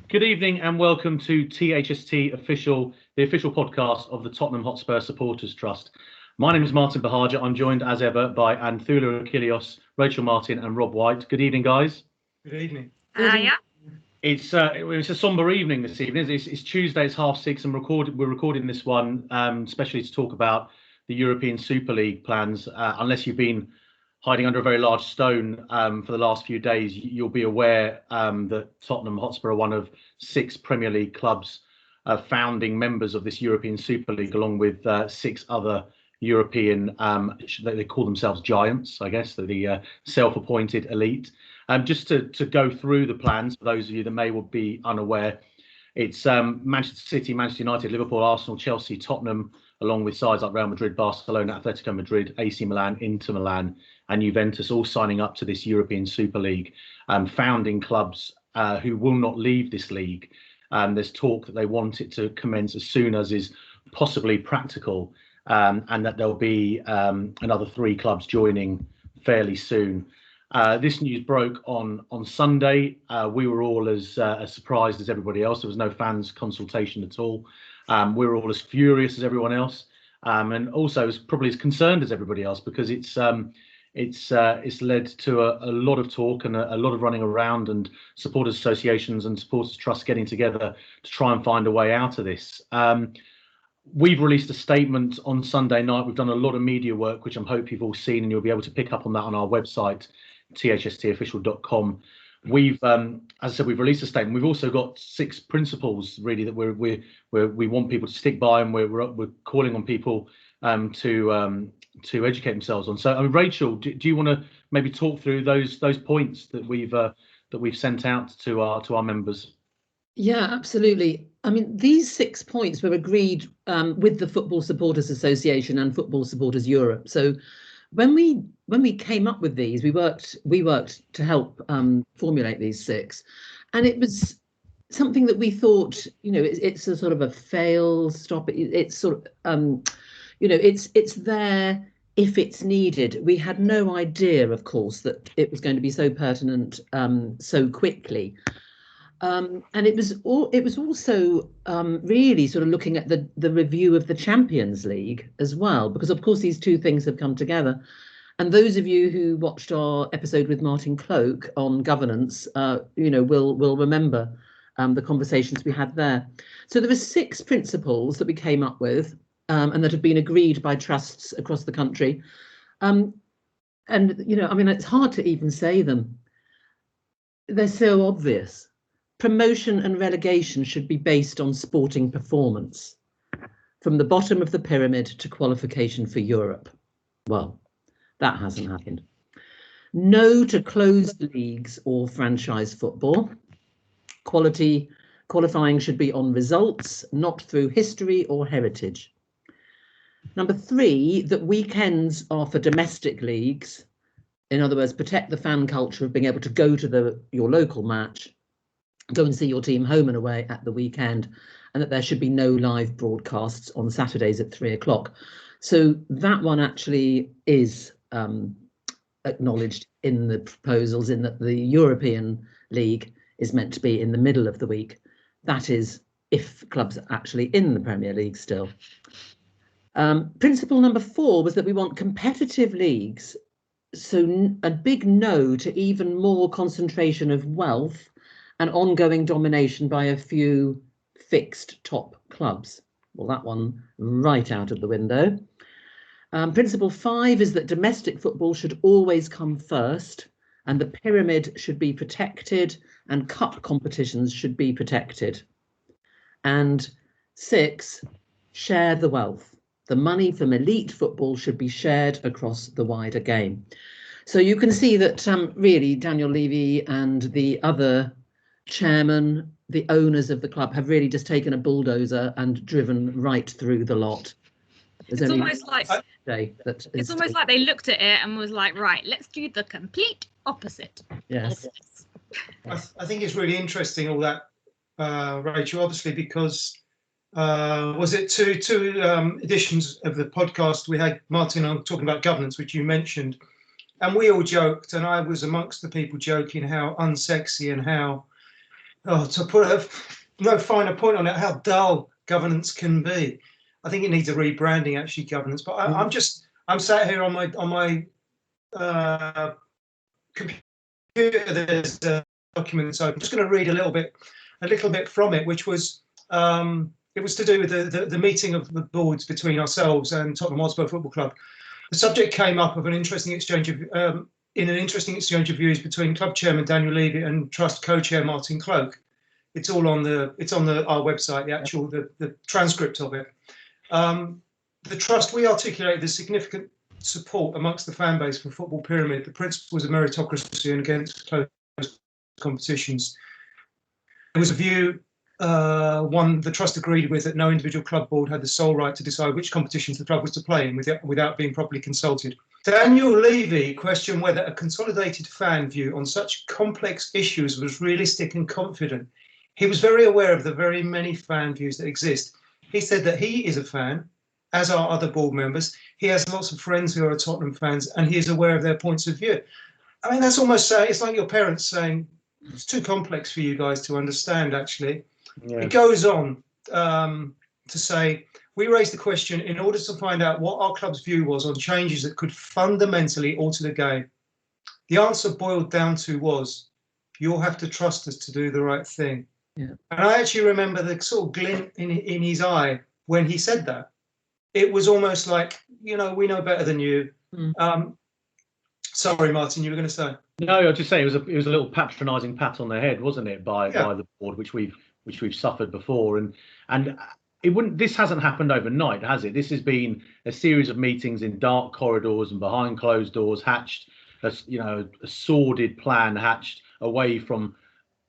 Good evening and welcome to THST Official, the official podcast of the Tottenham Hotspur Supporters Trust. My name is Martin Buhagiar. I'm joined as ever by Anthoulla Achilleos, Rachel Martin and Rob White. Good evening, guys. Good evening. Yeah. It's a somber evening this evening. It's Tuesday, it's 6:30 and we're recording this one especially to talk about the European Super League plans. Unless you've been hiding under a very large stone for the last few days, you'll be aware that Tottenham Hotspur are one of 6 Premier League clubs founding members of this European Super League, along with 6 other European, they call themselves giants, I guess, the self-appointed elite. Just to go through the plans, for those of you that may well be unaware, it's Manchester City, Manchester United, Liverpool, Arsenal, Chelsea, Tottenham, along with sides like Real Madrid, Barcelona, Atletico Madrid, AC Milan, Inter Milan, and Juventus, all signing up to this European Super League, founding clubs who will not leave this league. There's talk that they want it to commence as soon as is possibly practical, and that there'll be another 3 clubs joining fairly soon. This news broke on Sunday. We were all as surprised as everybody else. There was no fans consultation at all. We were all as furious as everyone else, and also probably as concerned as everybody else, because it's led to a lot of talk and a lot of running around, and supporters associations and supporters trusts getting together to try and find a way out of this. We've released a statement on Sunday night. We've done a lot of media work, which I hope you've all seen, and you'll be able to pick up on that on our website, THSTofficial.com. We've, as I said, we've released a statement. We've also got 6 principles, really, that we want people to stick by, and we're calling on people to educate themselves on. So, Rachel, do you want to maybe talk through those points that we've sent out to our members? Yeah, absolutely. I mean, these 6 points were agreed with the Football Supporters Association and Football Supporters Europe. So when we came up with these, we worked to help formulate these 6, and it was something that we thought, it's a sort of a fail stop. It's sort of it's there if it's needed. We had no idea, of course, that it was going to be so pertinent so quickly. And it was also really sort of looking at the review of the Champions League as well, because of course these 2 things have come together. And those of you who watched our episode with Martin Cloak on governance, will remember the conversations we had there. So there were 6 principles that we came up with, and that have been agreed by trusts across the country. And it's hard to even say them. They're so obvious. Promotion and relegation should be based on sporting performance, from the bottom of the pyramid to qualification for Europe. Well, that hasn't happened. No to closed leagues or franchise football. Qualifying should be on results, not through history or heritage. Number 3, that weekends are for domestic leagues. In other words, protect the fan culture of being able to go to your local match, go and see your team home and away at the weekend, and that there should be no live broadcasts on Saturdays at 3 o'clock. So that one actually is acknowledged in the proposals, in that the European League is meant to be in the middle of the week. That is, if clubs are actually in the Premier League still. Principle number 4 was that we want competitive leagues. So a big no to even more concentration of wealth and ongoing domination by a few fixed top clubs. Well, that one right out of the window. Principle 5 is that domestic football should always come first, and the pyramid should be protected, and cup competitions should be protected. And 6, share the wealth. The money from elite football should be shared across the wider game. So you can see that really Daniel Levy and the other chairman, the owners of the club, have really just taken a bulldozer and driven right through the lot. It's almost like they looked at it and was like, right, let's do the complete opposite. Yes. I think it's really interesting, all that, Rachel, obviously, because was it two editions of the podcast we had Martin on talking about governance, which you mentioned. and we all joked, and I was amongst the people joking how unsexy and how, to put no finer point on it, how dull governance can be. I think it needs a rebranding, actually, governance. But I'm sat here on my computer. There's documents open. I'm just going to read a little bit from it, which was it was to do with the meeting of the boards between ourselves and Tottenham Hotspur Football Club. The subject came up of an interesting exchange of views between club chairman Daniel Levy and trust co-chair Martin Cloak. It's all on our website, the transcript of it. The trust, we articulated the significant support amongst the fan base for Football Pyramid, the principles of meritocracy and against closed competitions. There was a view, the trust agreed with, that no individual club board had the sole right to decide which competitions the club was to play in without being properly consulted. Daniel Levy questioned whether a consolidated fan view on such complex issues was realistic and confident. He was very aware of the very many fan views that exist. He said that he is a fan, as are other board members. He has lots of friends who are Tottenham fans, and he is aware of their points of view. I mean, that's almost it's like your parents saying, it's too complex for you guys to understand, actually. Yeah. It goes on to say, we raised the question in order to find out what our club's view was on changes that could fundamentally alter the game. The answer boiled down to was, you'll have to trust us to do the right thing. Yeah. And I actually remember the sort of glint in his eye when he said that. It was almost like, we know better than you. Sorry, Martin, you were going to say? No, I was just saying it was a little patronising pat on the head, wasn't it, by the board, which we've suffered before, and it wouldn't. This hasn't happened overnight, has it? This has been a series of meetings in dark corridors and behind closed doors, hatched, a sordid plan hatched away from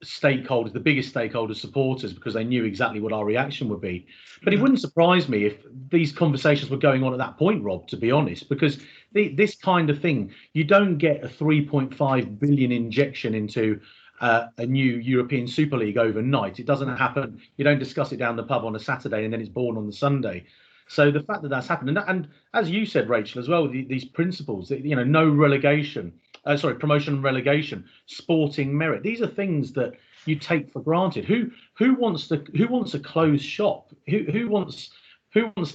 stakeholders, the biggest stakeholders, supporters, because they knew exactly what our reaction would be. But it wouldn't surprise me if these conversations were going on at that point, Rob, to be honest, because this kind of thing, you don't get a 3.5 billion injection into a new European Super League overnight. It doesn't happen. You don't discuss it down the pub on a Saturday and then it's born on the Sunday. So the fact that that's happened, and as you said, Rachel, as well, these principles, no relegation, promotion and relegation, sporting merit. These are things that you take for granted. Who wants a closed shop? Who wants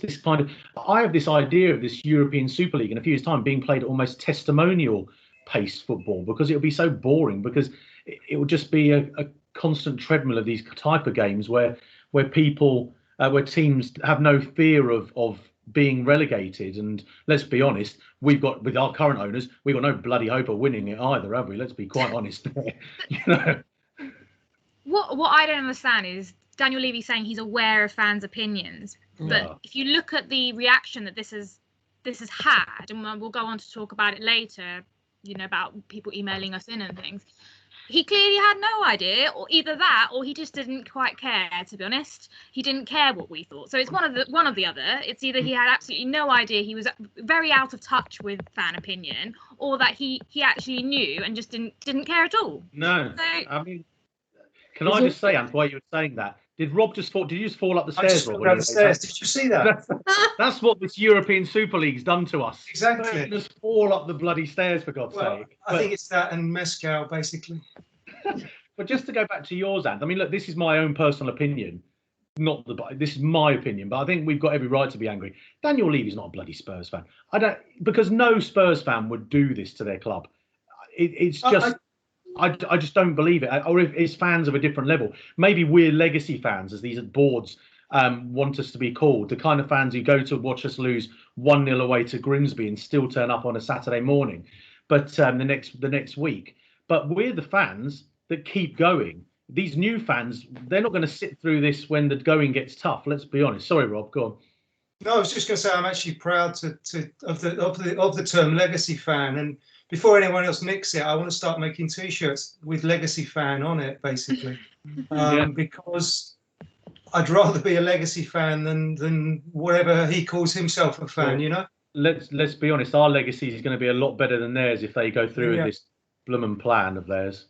this kind of? I have this idea of this European Super League in a few years' time being played at almost testimonial pace football, because it would be so boring, because it would just be a constant treadmill of these type of games where people. Where teams have no fear of being relegated. And let's be honest, we've got, with our current owners, we've got no bloody hope of winning it either, have we? Let's be quite honest there. What I don't understand is Daniel Levy saying he's aware of fans' opinions, but if you look at the reaction that this has had, and we'll go on to talk about it later, about people emailing us in and things. He clearly had no idea, or either that, or he just didn't quite care. To be honest, he didn't care what we thought. So it's one of the other. It's either he had absolutely no idea, he was very out of touch with fan opinion, or that he actually knew and just didn't care at all. No, so, I mean, can I just say, Ant, while you were saying that, did Rob just fall? Did you just fall up the stairs? I just fell down the stairs. Did you see that? That's what this European Super League's done to us. Exactly. Just fall up the bloody stais, for God's sake. I think it's that and mezcal, basically. But just to go back to yours, Ant, I mean, look, this is my own personal opinion. This is my opinion, but I think we've got every right to be angry. Daniel Levy's not a bloody Spurs fan. Because no Spurs fan would do this to their club. It's just. I just don't believe it. Or if it's fans of a different level, maybe we're legacy fans, as these boards want us to be called, the kind of fans who go to watch us lose 1-0 away to Grimsby and still turn up on a Saturday morning, but the next week. But we're the fans that keep going. These new fans, they're not going to sit through this when the going gets tough. Let's be honest. Sorry, Rob, go on. No, I was just going to say I'm actually proud of the term legacy fan, and before anyone else nicks it, I want to start making T-shirts with legacy fan on it, basically, because I'd rather be a legacy fan than whatever he calls himself a fan. Well, let's be honest. Our legacy is going to be a lot better than theirs if they go through with this bloomin' plan of theirs.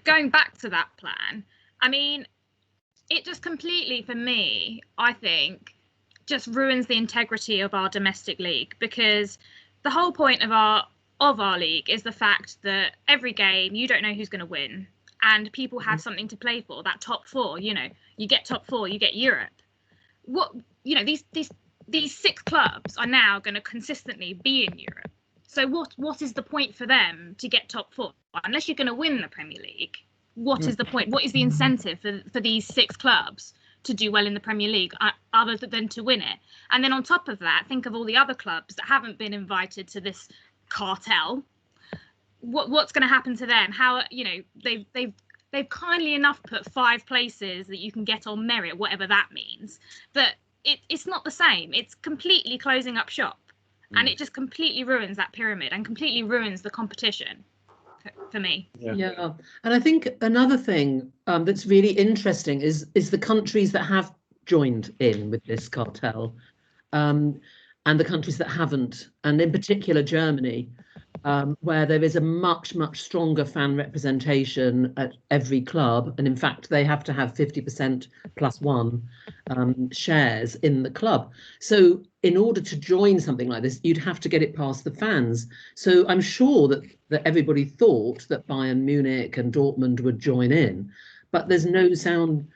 Going back to that plan, I mean, it just completely, for me, I think, just ruins the integrity of our domestic league, because the whole point of of our league is the fact that every game you don't know who's going to win, and people have something to play for. That top four, you know, you get top four, you get Europe. What, you know, these 6 clubs are now going to consistently be in Europe. So what is the point for them to get top 4? Unless you're going to win the Premier League, what is the point? What is the incentive for these 6 clubs to do well in the Premier League other than to win it? And then on top of that, think of all the other clubs that haven't been invited to this cartel. What's going to happen to them? How, you know, they've kindly enough put 5 places that you can get on merit, whatever that means. But it's not the same. It's completely closing up shop. And it just completely ruins that pyramid and completely ruins the competition for me. Yeah. And I think another thing that's really interesting is the countries that have joined in with this cartel and the countries that haven't, and in particular Germany, where there is a much stronger fan representation at every club. And in fact, they have to have 50% plus 1 shares in the club. So in order to join something like this, you'd have to get it past the fans. So I'm sure that everybody thought that Bayern Munich and Dortmund would join in, but there's no sign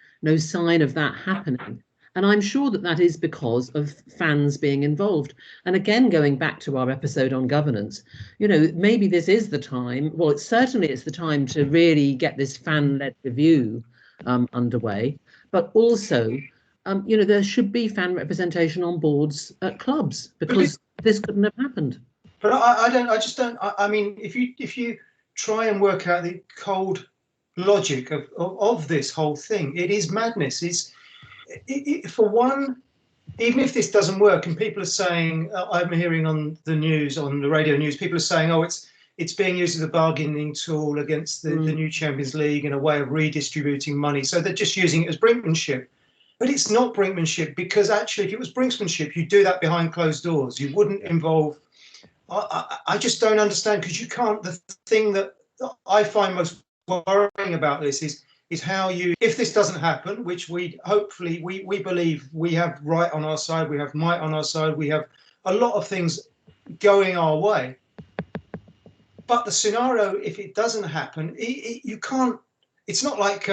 of that happening. And I'm sure that is because of fans being involved. And again, going back to our episode on governance, you know, maybe this is the time. Well, it's the time to really get this fan-led review underway. But also, you know, there should be fan representation on boards at clubs, because this couldn't have happened. But I mean, if you try and work out the cold logic of this whole thing, it is madness. For one, even if this doesn't work, and people are saying, I'm hearing on the news, on the radio news, people are saying, oh, it's being used as a bargaining tool against the new Champions League and a way of redistributing money. So they're just using it as brinkmanship. But it's not brinkmanship, because actually, if it was brinkmanship, you'd do that behind closed doors. You wouldn't involve. I just don't understand, because you can't. The thing that I find most worrying about this is how you, if this doesn't happen, which we hopefully we believe we have right on our side, we have might on our side, we have a lot of things going our way. But the scenario, if it doesn't happen, you can't. It's not like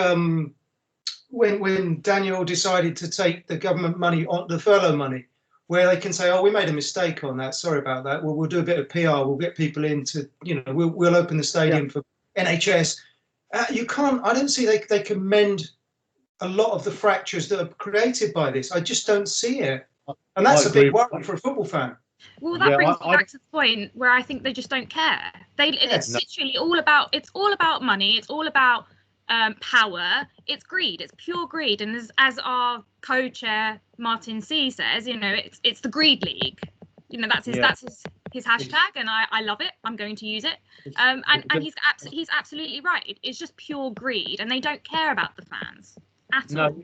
when Daniel decided to take the government money, on the furlough money, where they can say, oh, we made a mistake on that, sorry about that, we'll do a bit of PR, we'll get people in to, you know, we'll open the stadium for NHS. You can't. I don't see they can mend a lot of the fractures that are created by this. I just don't see it, and that's a big worry for a football fan. Well, that brings me back to the point where I think they just don't care. It's literally all about. It's all about money. It's all about power. It's greed. It's pure greed. And as our co-chair Martin C says, you know, it's the greed league. You know, that's his hashtag, and I love it. I'm going to use it. And he's absolutely right. It's just pure greed, and they don't care about the fans at all.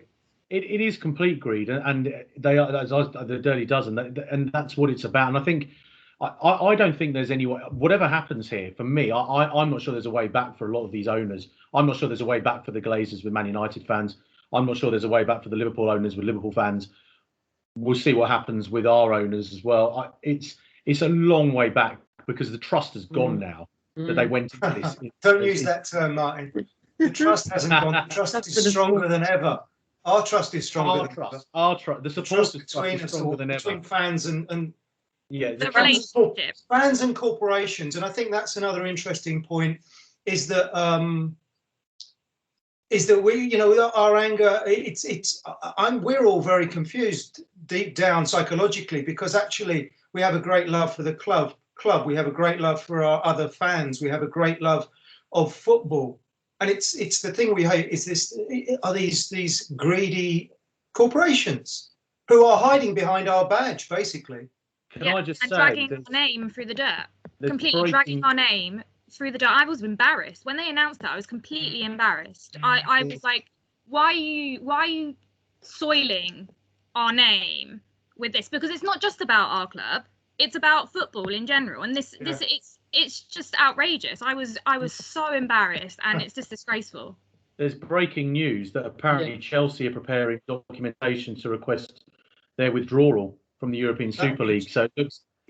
It is complete greed, and they are the dirty dozen, and that's what it's about. And I think I don't think there's any way. Whatever happens here, for me, I'm not sure there's a way back for a lot of these owners. I'm not sure there's a way back for the Glazers with Man United fans. I'm not sure there's a way back for the Liverpool owners with Liverpool fans. We'll see what happens with our owners as well. It's a long way back, because the trust has gone now that they went into this. Don't use that term, Martin. The trust hasn't gone. The trust is stronger than ever. Our trust is stronger than ever. Our trust. The support between us, between fans and the relationship. Fans and corporations. And I think that's another interesting point, is that we, you know, our anger, we're all very confused deep down psychologically, because actually we have a great love for the club. We have a great love for our other fans. We have a great love of football. And it's the thing we hate is these greedy corporations who are hiding behind our badge, basically. Can I just say, dragging our name through the dirt, completely dragging our name through the dirt. I was embarrassed when they announced that. I was completely embarrassed. I was like, why are you soiling our name with this? Because it's not just about our club, it's about football in general, and it's just outrageous. I was so embarrassed, and it's just disgraceful. There's breaking news that apparently Chelsea are preparing documentation to request their withdrawal from the European Super League. So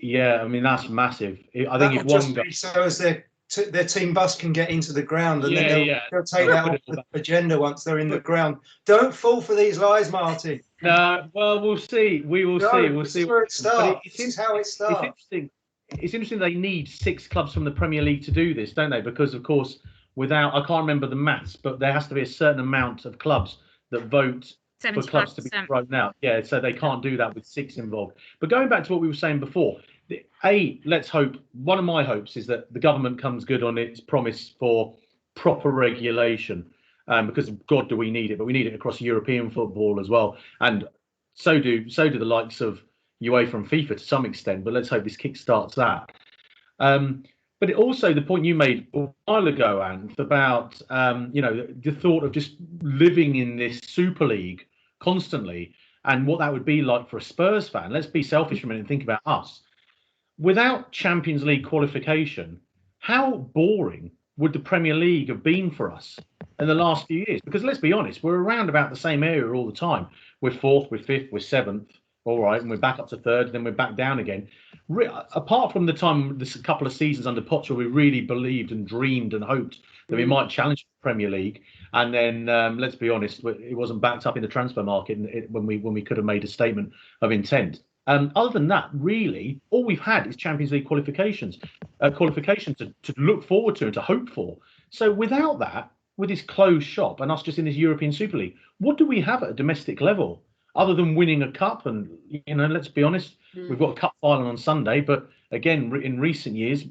Yeah, I mean that's massive. I think That if will just one guy, be so as their team bus can get into the ground, and then they'll take that off the agenda once they're in the ground. Don't fall for these lies, Martin. No, well, we'll see. We will see. We'll see. This is where it starts. It's this is how it starts. It's interesting. It's interesting they need 6 clubs from the Premier League to do this, don't they? Because of course, without, I can't remember the maths, but there has to be a certain amount of clubs that vote for clubs to be thrown out. Yeah, so they can't do that with 6 involved. But going back to what we were saying before, let's hope, one of my hopes is that the government comes good on its promise for proper regulation, because God, do we need it, but we need it across European football as well. And so do the likes of UEFA and FIFA to some extent, but let's hope this kickstarts that. But it also, the point you made a while ago, Anth, about the thought of just living in this Super League constantly and what that would be like for a Spurs fan. Let's be selfish for a minute and think about us. Without Champions League qualification, how boring would the Premier League have been for us in the last few years? Because let's be honest, we're around about the same area all the time. We're 4th, we're 5th, we're 7th, all right, and we're back up to 3rd, then we're back down again. Apart from the time, this couple of seasons under Potter, we really believed and dreamed and hoped that we might challenge the Premier League, and then let's be honest, it wasn't backed up in the transfer market when we could have made a statement of intent. Other than that, really, all we've had is Champions League qualifications to look forward to and to hope for. So without that, with this closed shop and us just in this European Super League, what do we have at a domestic level other than winning a cup? And, let's be honest, we've got a cup final on Sunday. But again, in recent years,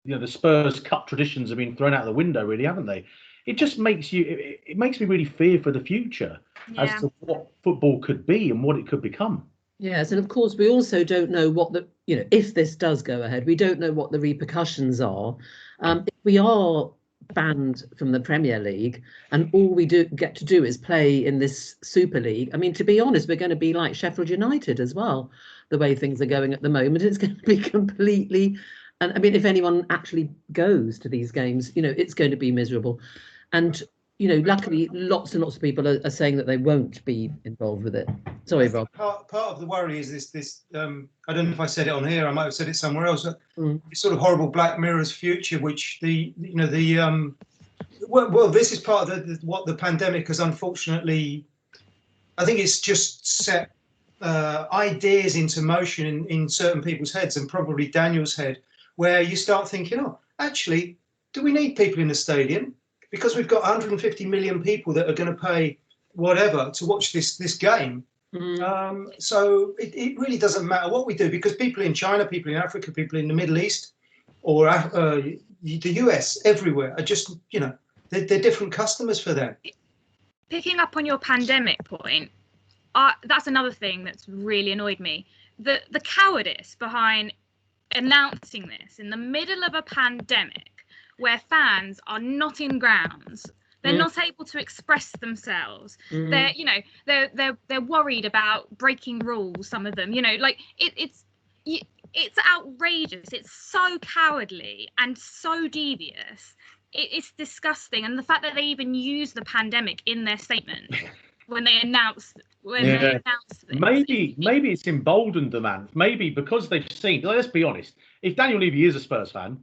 the Spurs Cup traditions have been thrown out the window, really, haven't they? It just makes it makes me really fear for the future as to what football could be and what it could become. Yes, and of course, we also don't know what if this does go ahead, we don't know what the repercussions are. If we are banned from the Premier League and all we get to do is play in this Super League, I mean, to be honest, we're going to be like Sheffield United as well, the way things are going at the moment. It's going to be completely, and I mean, if anyone actually goes to these games, it's going to be miserable. And luckily, lots and lots of people are saying that they won't be involved with it. Sorry, Rob. Part of the worry is this. I don't know if I said it on here. I might have said it somewhere else. This sort of horrible Black Mirror's future, which this is part of what the pandemic has unfortunately. I think it's just set ideas into motion in certain people's heads, and probably Daniel's head, where you start thinking, oh, actually, do we need people in the stadium? Because we've got 150 million people that are going to pay whatever to watch this game. So it really doesn't matter what we do, because people in China, people in Africa, people in the Middle East, or the US, everywhere are just, they're different customers for them. Picking up on your pandemic point, that's another thing that's really annoyed me. The cowardice behind announcing this in the middle of a pandemic, where fans are not in grounds, they're not able to express themselves. They're worried about breaking rules. Some of them, it's outrageous. It's so cowardly and so devious. It's disgusting. And the fact that they even use the pandemic in their statement when they announced this. Maybe it's emboldened them, man. Maybe because they've seen. Let's be honest. If Daniel Levy is a Spurs fan,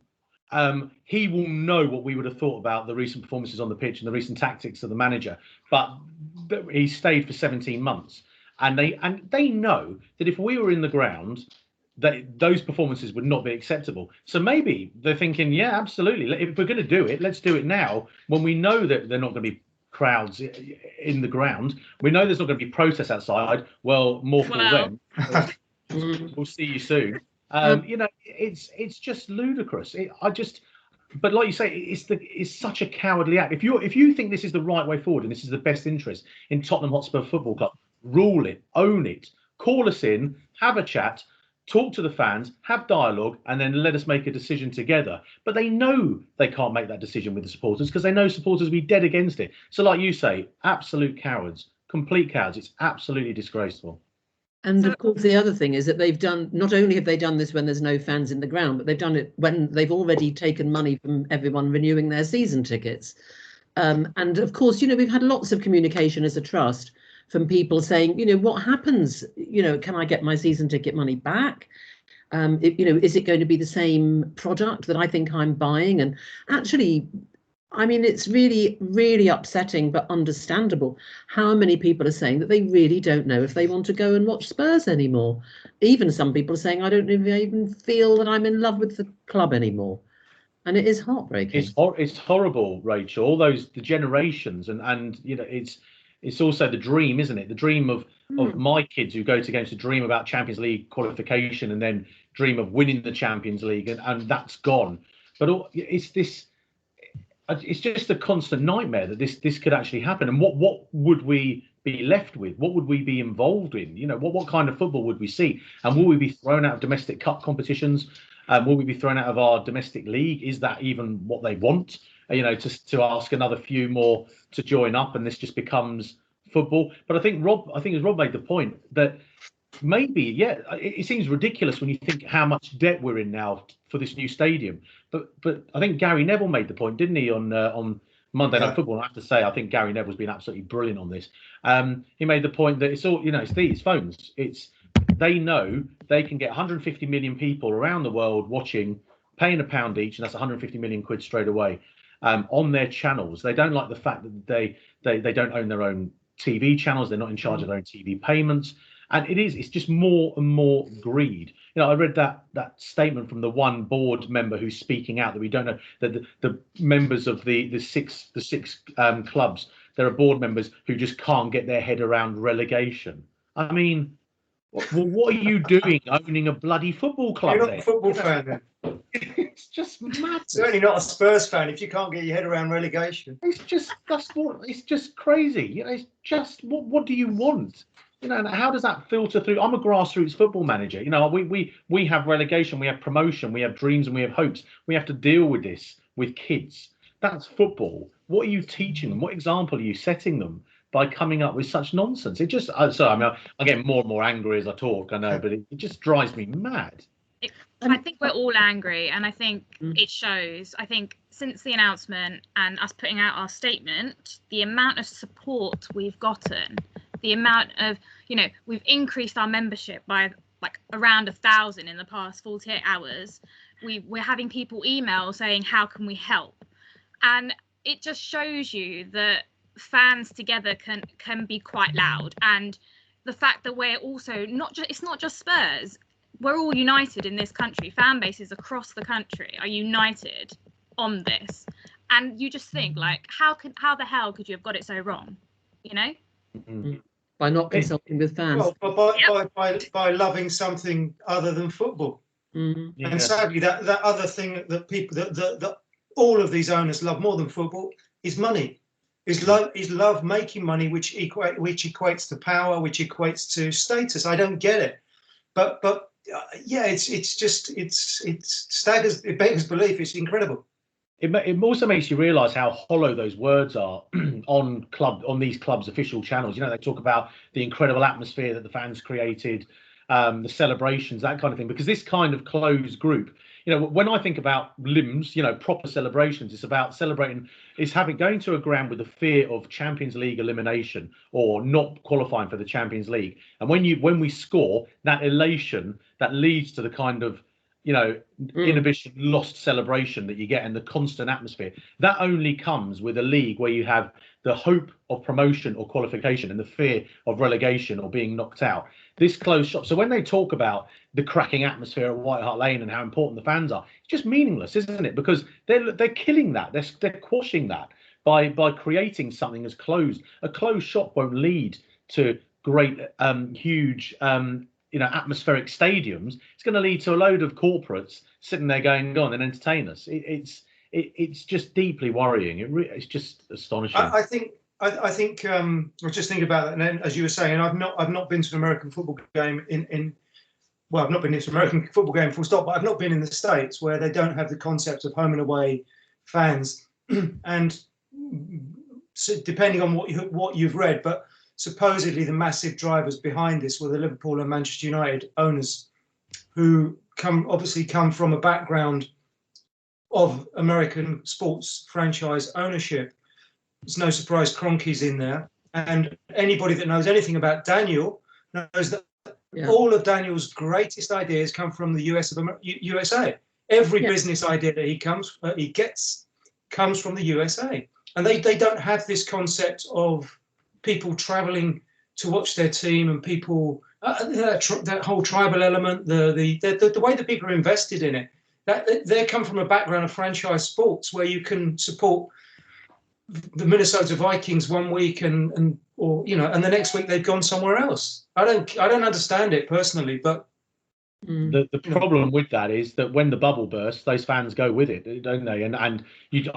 he will know what we would have thought about the recent performances on the pitch and the recent tactics of the manager. But he stayed for 17 months, and they know that if we were in the ground, that those performances would not be acceptable. So maybe they're thinking, yeah, absolutely. If we're going to do it, let's do it now, when we know that they're not going to be crowds in the ground. We know there's not going to be protests outside. Well, more for them. We'll see you soon. It's just ludicrous. But like you say, it's such a cowardly act. If you think this is the right way forward and this is the best interest in Tottenham Hotspur Football Club, rule it, own it, call us in, have a chat, talk to the fans, have dialogue, and then let us make a decision together. But they know they can't make that decision with the supporters, because they know supporters will be dead against it. So like you say, absolute cowards, complete cowards. It's absolutely disgraceful. And of course, the other thing is that not only have they done this when there's no fans in the ground, but they've done it when they've already taken money from everyone renewing their season tickets. And of course, we've had lots of communication as a trust from people saying, what happens? Can I get my season ticket money back? Is it going to be the same product that I think I'm buying? And actually, I mean, it's really, really upsetting, but understandable how many people are saying that they really don't know if they want to go and watch Spurs anymore. Even some people are saying, I don't even feel that I'm in love with the club anymore. And it is heartbreaking. It's horrible, Rachel. All the generations, and it's also the dream, isn't it? The dream of my kids who go to games to dream about Champions League qualification and then dream of winning the Champions League, and that's gone. But it's just a constant nightmare that this could actually happen. And what would we be left with? What would we be involved in? What kind of football would we see? And will we be thrown out of domestic cup competitions? Will we be thrown out of our domestic league? Is that even what they want? To ask another few more to join up, and this just becomes football. But I think as Rob made the point that maybe, it seems ridiculous when you think how much debt we're in now for this new stadium. But I think Gary Neville made the point, didn't he, on Monday Night Football? And I have to say, I think Gary Neville's been absolutely brilliant on this. He made the point that it's all, it's these phones. They know they can get 150 million people around the world watching, paying £1 each, and that's 150 million quid straight away on their channels. They don't like the fact that they don't own their own TV channels. They're not in charge of their own TV payments. And it's just more and more greed. I read that statement from the one board member who's speaking out that we don't know that the members of the six clubs, there are board members who just can't get their head around relegation. I mean, well, what are you doing owning a bloody football club? You're not a football fan then. It's just mad. Certainly not a Spurs fan if you can't get your head around relegation. It's just crazy. It's just what do you want? And how does that filter through? I'm a grassroots football manager. We have relegation, we have promotion, we have dreams, and we have hopes. We have to deal with this with kids. That's football. What are you teaching them? What example are you setting them by coming up with such nonsense? It just, I get more and more angry as I talk, I know, but it just drives me mad. I think we're all angry, and I think it shows. I think since the announcement and us putting out our statement, the amount of support we've gotten, the amount of, we've increased our membership by like around 1,000 in the past 48 hours. We're having people email saying, how can we help? And it just shows you that fans together can be quite loud. And the fact that we're also it's not just Spurs. We're all united in this country. Fan bases across the country are united on this. And you just think, like, how the hell could you have got it so wrong? Mm-hmm. By not consulting with fans. Well, by loving something other than football. Mm-hmm. Yeah. And sadly, that other thing that people that all of these owners love more than football is money. Is love making money, which equates to power, which equates to status. I don't get it, but it beggars belief. It's incredible. It also makes you realise how hollow those words are on these clubs' official channels. They talk about the incredible atmosphere that the fans created, the celebrations, that kind of thing. Because this kind of closed group, when I think about limbs, proper celebrations, it's about celebrating, going to a ground with the fear of Champions League elimination or not qualifying for the Champions League. And when we score, that elation that leads to the kind of inhibition, lost celebration that you get in the constant atmosphere, that only comes with a league where you have the hope of promotion or qualification and the fear of relegation or being knocked out. This closed shop. So when they talk about the cracking atmosphere at White Hart Lane and how important the fans are, it's just meaningless, isn't it? Because they're killing that. They're quashing that by creating something as closed. A closed shop won't lead to great, huge, atmospheric stadiums. It's going to lead to a load of corporates sitting there going, go on and entertain us. It's just deeply worrying. It's just astonishing. I think I was just thinking about that, and then, as you were saying, I've not been to an American football game I've not been to an American football game full stop, but I've not been in the States where they don't have the concept of home and away fans, and so depending on what you've read, but supposedly the massive drivers behind this were the Liverpool and Manchester United owners, who obviously come from a background of American sports franchise ownership. It's no surprise Kroenke's in there, and anybody that knows anything about Daniel knows that All of Daniel's greatest ideas come from the USA. Every business idea that he gets comes from the USA, and they don't have this concept of people traveling to watch their team and people that whole tribal element, the way that people are invested in it. That they come from a background of franchise sports where you can support the Minnesota Vikings one week and the next week they've gone somewhere else. I don't understand it personally, but the problem with that is that when the bubble bursts, those fans go with it, don't they? And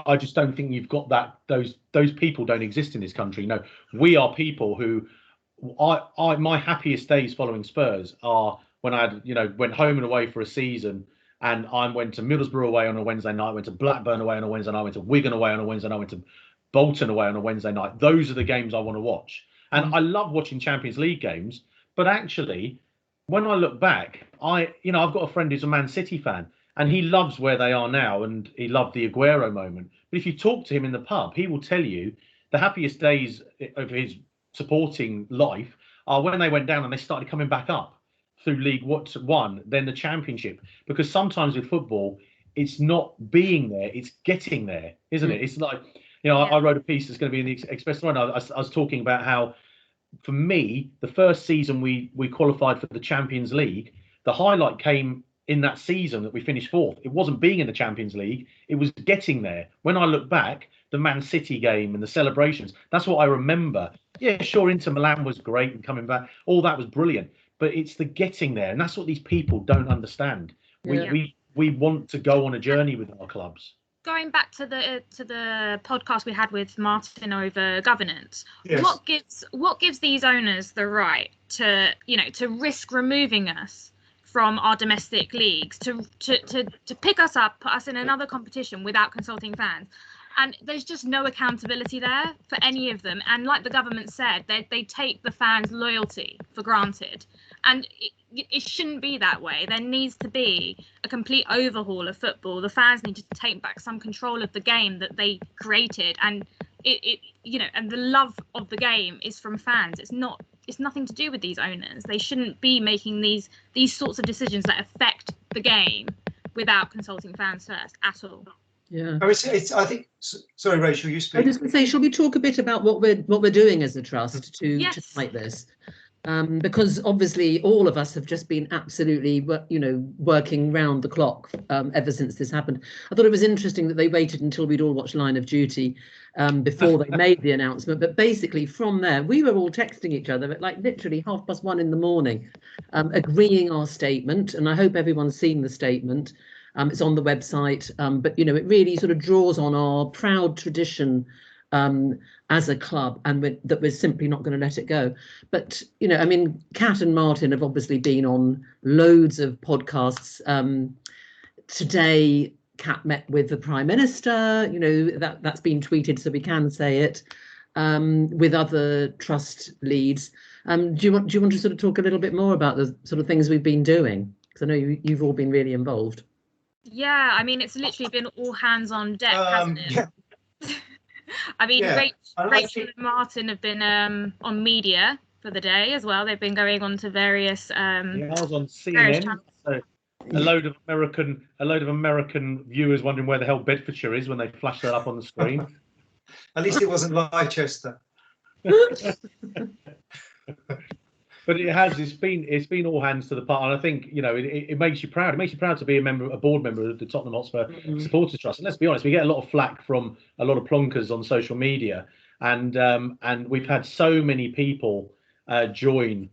I just don't think you've got that. Those people don't exist in this country. No, we are people who my happiest days following Spurs are when I went home and away for a season. And I went to Middlesbrough away on a Wednesday night, went to Blackburn away on a Wednesday night, went to Wigan away on a Wednesday night, went to Bolton away on a Wednesday night. Those are the games I want to watch. And I love watching Champions League games. But actually, when I look back, I've got a friend who's a Man City fan, and he loves where they are now, and he loved the Aguero moment. But if you talk to him in the pub, he will tell you the happiest days of his supporting life are when they went down and they started coming back up through League One, then the Championship. Because sometimes with football, it's not being there, it's getting there, isn't it? It's like, I wrote a piece that's going to be in the Express Line. I was talking about how, for me, the first season we qualified for the Champions League, the highlight came in that season that we finished fourth. It wasn't being in the Champions League, it was getting there. When I look back, the Man City game and the celebrations, that's what I remember. Yeah, sure, Inter Milan was great and coming back, all that was brilliant. But it's the getting there, and that's what these people don't understand. We want to go on a journey with our clubs. Going back to the podcast we had with Martin over governance, what gives these owners the right to risk removing us from our domestic leagues, to pick us up, put us in another competition without consulting fans? And there's just no accountability there for any of them. And like the government said, they take the fans' loyalty for granted. And it shouldn't be that way. There needs to be a complete overhaul of football. The fans need to take back some control of the game that they created. And and the love of the game is from fans. It's nothing to do with these owners. They shouldn't be making these sorts of decisions that affect the game without consulting fans first at all. Yeah. I think. Sorry, Rachel, you speak. I was just going to say, shall we talk a bit about what we're doing as a trust to fight this? Because obviously all of us have just been absolutely, working round the clock ever since this happened. I thought it was interesting that they waited until we'd all watched Line of Duty before they made the announcement. But basically from there, we were all texting each other at like literally 1:30 in the morning, agreeing our statement. And I hope everyone's seen the statement. It's on the website, but it really sort of draws on our proud tradition as a club, and that we're simply not going to let it go. But Kat and Martin have obviously been on loads of podcasts. Today, Kat met with the Prime Minister. That's been tweeted, so we can say it. With other trust leads. Do you want to sort of talk a little bit more about the sort of things we've been doing? Because I know you've all been really involved. Yeah, I mean, it's literally been all hands on deck, hasn't it? Yeah. I mean, Rachel and Martin have been on media for the day as well. They've been going on to various. I was on CNN. So a load of American viewers wondering where the hell Bedfordshire is when they flash that up on the screen. At least it wasn't Leicester. But it's been all hands to the part, and I think it makes you proud. It makes you proud to be a board member of the Tottenham Hotspur Supporters Trust. And let's be honest, we get a lot of flack from a lot of plonkers on social media, and we've had so many people join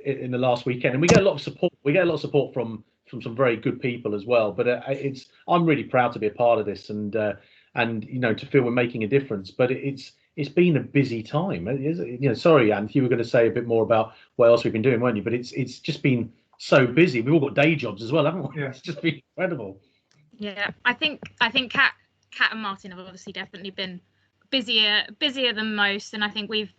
in the last weekend, and we get a lot of support. We get a lot of support from some very good people as well. But I'm really proud to be a part of this, and to feel we're making a difference. But it's been a busy time. Sorry, Anth, you were going to say a bit more about what else we've been doing, weren't you? But it's just been so busy. We've all got day jobs as well, haven't we? Yeah. It's just been incredible. Yeah, I think Kat and Martin have obviously definitely been busier than most, and I think we've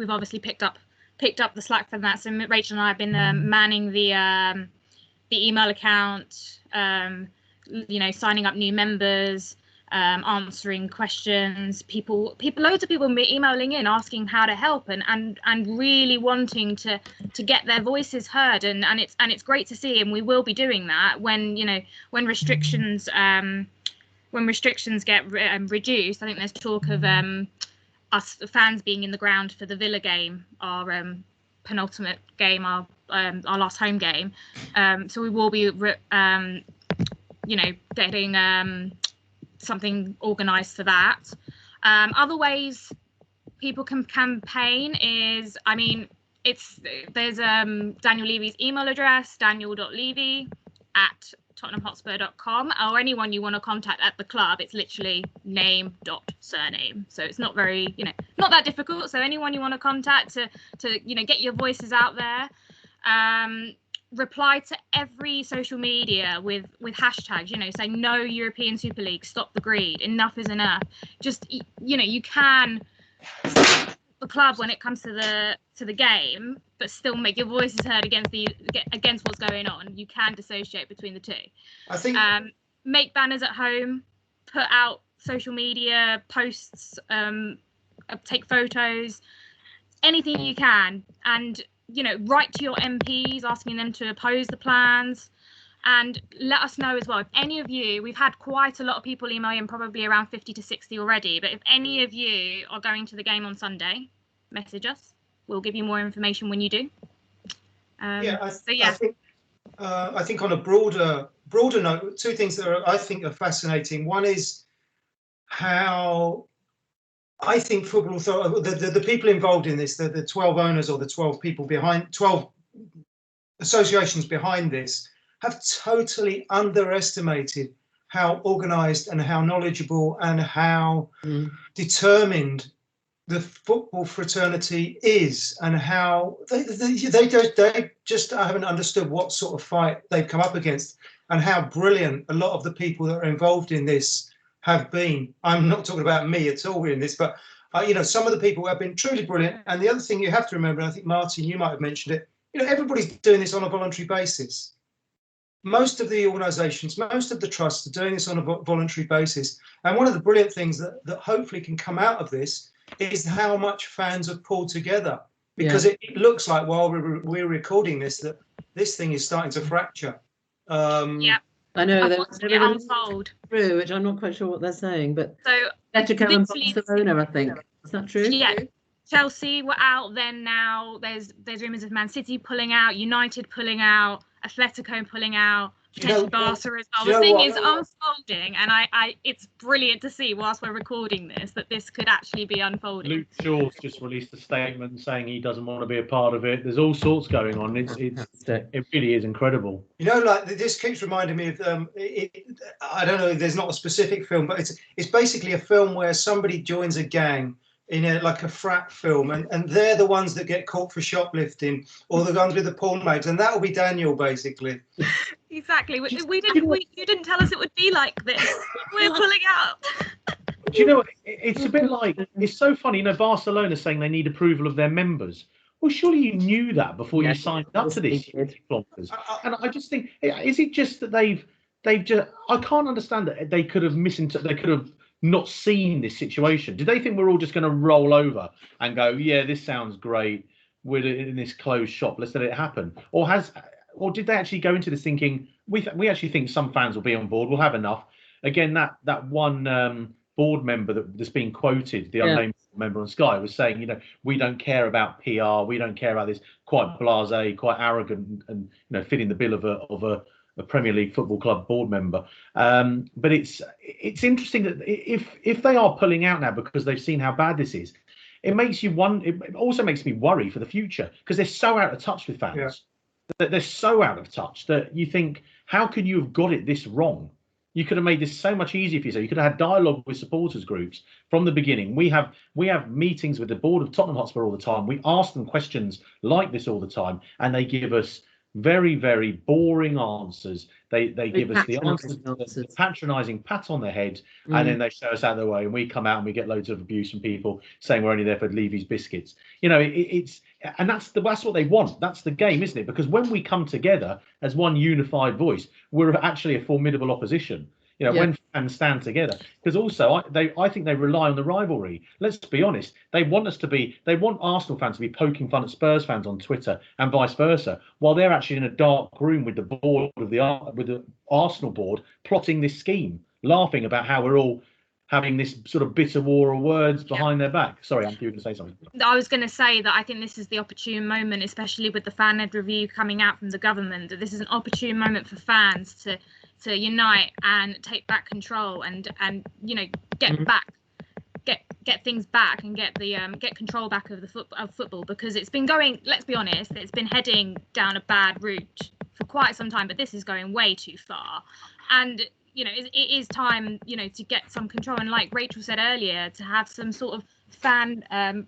obviously picked up the slack from that. So Rachel and I have been manning the email account, signing up new members. answering questions, loads of people emailing in asking how to help and really wanting to get their voices heard, and it's great to see, and we will be doing that when restrictions get reduced. I think there's talk of us fans being in the ground for the Villa game, our penultimate game, our last home game, so we will be getting something organised for that. Other ways people can campaign is, there's Daniel Levy's email address, daniel.levy@tottenhamhotspur.com, or anyone you want to contact at the club. It's literally name.surname, so it's not very, not that difficult. So anyone you want to contact to get your voices out there. Reply to every social media with hashtags, say no European Super League, stop the greed, enough is enough. Just you can support the club when it comes to the game, but still make your voices heard against what's going on. You can dissociate between the two. I think make banners at home, put out social media posts, take photos, anything you can, and write to your MPs asking them to oppose the plans, and let us know as well if any of you, we've had quite a lot of people email in, probably around 50 to 60 already, but if any of you are going to the game on Sunday, message us. We'll give you more information when you do. I think on a broader note, two things that I think are fascinating. One is how I think football authority, the people involved in this, the 12 owners or the 12 people behind, 12 associations behind this, have totally underestimated how organised and how knowledgeable and how determined the football fraternity is, and how they just haven't understood what sort of fight they've come up against, and how brilliant a lot of the people that are involved in this have been. I'm not talking about me at all in this, but some of the people have been truly brilliant. And the other thing you have to remember, and I think Martin, you might have mentioned it, everybody's doing this on a voluntary basis. Most of the organisations, most of the trusts are doing this on a voluntary basis. And one of the brilliant things that hopefully can come out of this is how much fans have pulled together, because it looks like while we're recording this, that this thing is starting to fracture. I know they're unfold through, which I'm not quite sure what they're saying, but so Atletico and Barcelona, I think. Is that true? Yeah. Chelsea were out then. Now there's rumours of Man City pulling out, United pulling out, Atletico pulling out, potentially Barca as well. The thing is unfolding, and I it's brilliant to see whilst we're recording this that this could actually be unfolding. Luke Shaw's just released a statement saying he doesn't want to be a part of it. There's all sorts going on. It really is incredible. This keeps reminding me of I don't know. There's not a specific film, but it's basically a film where somebody joins a gang in a frat film, and they're the ones that get caught for shoplifting, or the ones with the porn mags, and that will be Daniel basically. Exactly. You didn't tell us it would be like this. We're pulling out. Do you know what? It's a bit like, it's so funny, Barcelona saying they need approval of their members. Well, surely you knew that before you signed up to this. And I just think, is it just that they've just, I can't understand that they could have they could have not seen this situation. Did they think we're all just going to roll over and go, yeah, this sounds great, we're in this closed shop, let's let it happen? Or did they actually go into this thinking, we actually think some fans will be on board, we'll have enough? Again, that one board member that's being quoted, the unnamed member on Sky, was saying, we don't care about PR, we don't care about this, quite blasé, quite arrogant, and fitting the bill of a Premier League football club board member. But it's interesting that if they are pulling out now because they've seen how bad this is, it makes you wonder. It also makes me worry for the future, because they're so out of touch with fans. That they're so out of touch that you think, how could you have got it this wrong? You could have made this so much easier for yourself. You could have had dialogue with supporters groups from the beginning. We have meetings with the board of Tottenham Hotspur all the time. We ask them questions like this all the time, and they give us very, very boring answers. They give us the answers, the patronising pat on the head, and then they show us out of the way, and we come out and we get loads of abuse from people saying we're only there for Levy's biscuits. And that's what they want. That's the game, isn't it? Because when we come together as one unified voice, we're actually a formidable opposition. You know, Yeah. when fans stand together, because also I think they rely on the rivalry. Let's be honest. They want Arsenal fans to be poking fun at Spurs fans on Twitter and vice versa, while they're actually in a dark room with the Arsenal board plotting this scheme, laughing about how we're all having this sort of bitter war of words behind their back. Sorry, Anthony, you were going to say something. I was going to say that I think this is the opportune moment, especially with the fan-led review coming out from the government, that this is an opportune moment for fans to unite and take back control and get things back and get control back of football, because it's been going, let's be honest, it's been heading down a bad route for quite some time, but this is going way too far. And it is time, to get some control. And like Rachel said earlier, to have some sort of fan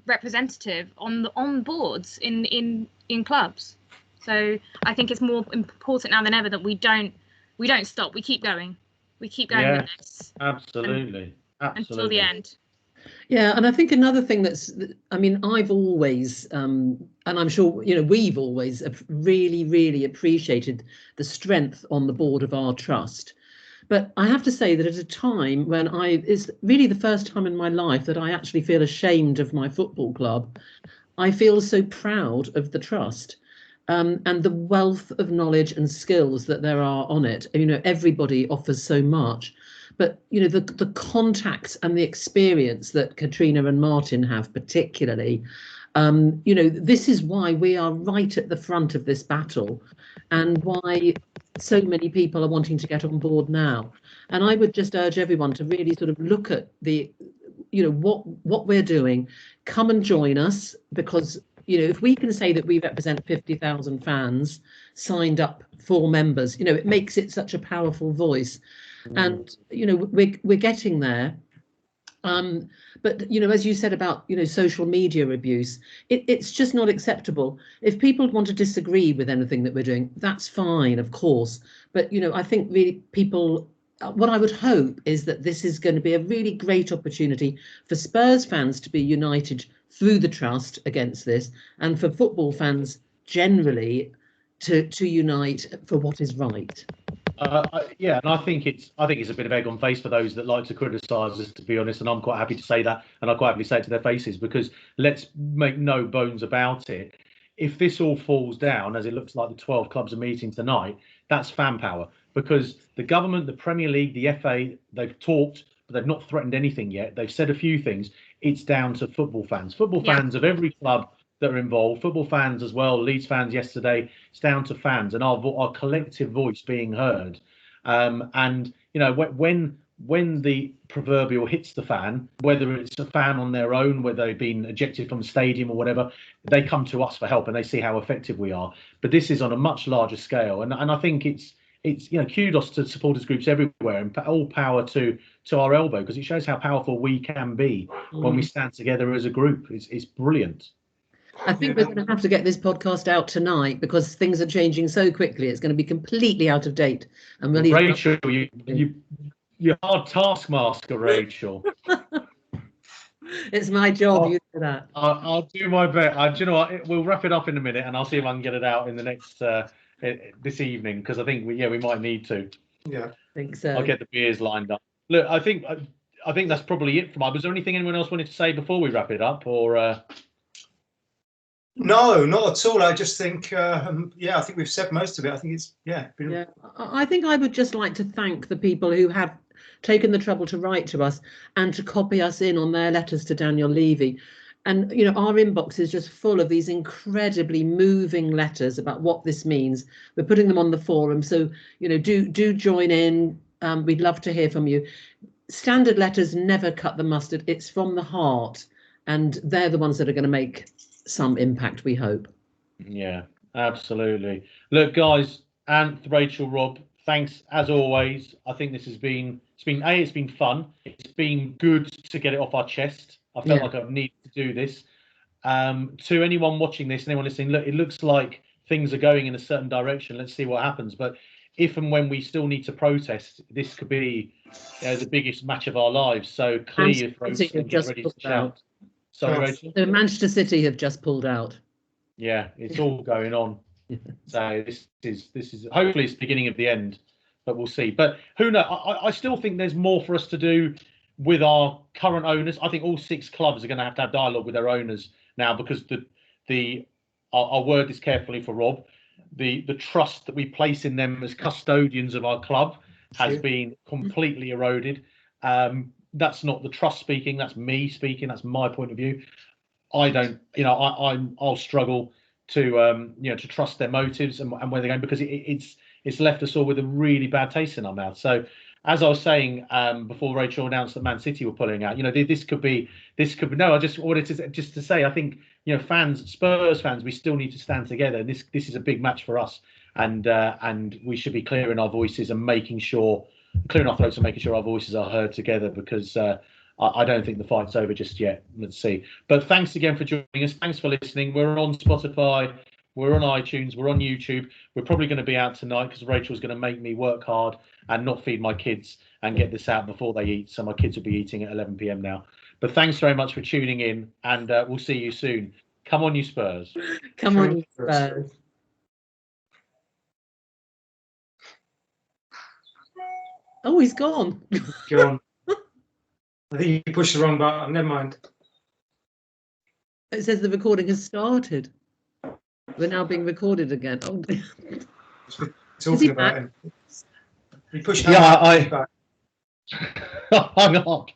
representative on boards in clubs. So I think it's more important now than ever that we don't stop. We keep going. We keep going with this. Absolutely. Until the end. Yeah, and I think another thing I've always, and I'm sure, we've always really, really appreciated the strength on the board of our trust. But I have to say that at a time when it's really the first time in my life that I actually feel ashamed of my football club, I feel so proud of the trust and the wealth of knowledge and skills that there are on it. Everybody offers so much. But, the contacts and the experience that Katrina and Martin have particularly, this is why we are right at the front of this battle and why so many people are wanting to get on board now. And I would just urge everyone to really sort of look at what we're doing. Come and join us, because, if we can say that we represent 50,000 fans signed up for members, it makes it such a powerful voice. And we're getting there, but as you said about social media abuse, it's just not acceptable. If people want to disagree with anything that we're doing, that's fine, of course, but I think really what I would hope is that this is going to be a really great opportunity for Spurs fans to be united through the trust against this, and for football fans generally to unite for what is right. And I think it's a bit of egg on face for those that like to criticise us, to be honest, and I'm quite happy to say that, and I quite happily say it to their faces, because let's make no bones about it. If this all falls down, as it looks like the 12 clubs are meeting tonight, that's fan power, because the government, the Premier League, the FA, they've talked, but they've not threatened anything yet. They've said a few things. It's down to football fans fans of every club that are involved, football fans as well, Leeds fans yesterday. It's down to fans and our collective voice being heard. And when the proverbial hits the fan, whether it's a fan on their own, whether they've been ejected from the stadium or whatever, they come to us for help and they see how effective we are. But this is on a much larger scale, and I think it's kudos to supporters groups everywhere, and all power to our elbow, because it shows how powerful we can be when we stand together as a group. It's brilliant. I think we're going to have to get this podcast out tonight, because things are changing so quickly. It's going to be completely out of date. And really, Rachel, you're hard taskmaster, Rachel. It's my job. You do that. I'll do my best. Do you know what? We'll wrap it up in a minute, and I'll see if I can get it out in the next this evening, because I think we might need to. Yeah, I think so. I'll get the beers lined up. Look, I think that's probably it from us. Was there anything anyone else wanted to say before we wrap it up, or? No, not at all. I just think, I think we've said most of it. I think it's, I think I would just like to thank the people who have taken the trouble to write to us and to copy us in on their letters to Daniel Levy. And, our inbox is just full of these incredibly moving letters about what this means. We're putting them on the forum. So, do join in. We'd love to hear from you. Standard letters never cut the mustard. It's from the heart. And they're the ones that are going to make some impact, we hope. Yeah, absolutely. Look, guys, Rachel, Rob, thanks as always. I think this has been it's been fun. It's been good to get it off our chest. I felt like I needed to do this. To anyone watching this, anyone listening, look, it looks like things are going in a certain direction. Let's see what happens. But if and when we still need to protest, this could be the biggest match of our lives. So clear your throats and get ready to shout. Sorry, Rachel. So Manchester City have just pulled out. Yeah, it's all going on. So this is hopefully it's the beginning of the end. we'll see. But who knows? I still think there's more for us to do with our current owners. I think all 6 clubs are going to have dialogue with their owners now, because I'll word this carefully for Rob. The trust that we place in them as custodians of our club has been completely eroded. That's not the trust speaking. That's me speaking. That's my point of view. I don't, I'll struggle to, to trust their motives and where they're going, because it's left us all with a really bad taste in our mouth. So, as I was saying before Rachel announced that Man City were pulling out, this could be. No, I just wanted to say, I think, Spurs fans, we still need to stand together. This is a big match for us, and we should be clearing our voices and clearing our throats and making sure our voices are heard together, because I don't think the fight's over just yet. Let's see. But thanks again for joining us. Thanks for listening. We're on Spotify. We're on iTunes. We're on YouTube. We're probably going to be out tonight, because Rachel's going to make me work hard and not feed my kids and get this out before they eat. So my kids will be eating at 11 p.m. now. But thanks very much for tuning in, and we'll see you soon. Come on, you Spurs. Come on, you Spurs. Oh, he's gone. Gone. I think you pushed the wrong button. Never mind. It says the recording has started. We're now being recorded again. Oh, Talking about him. We pushed. Yeah, I hung up.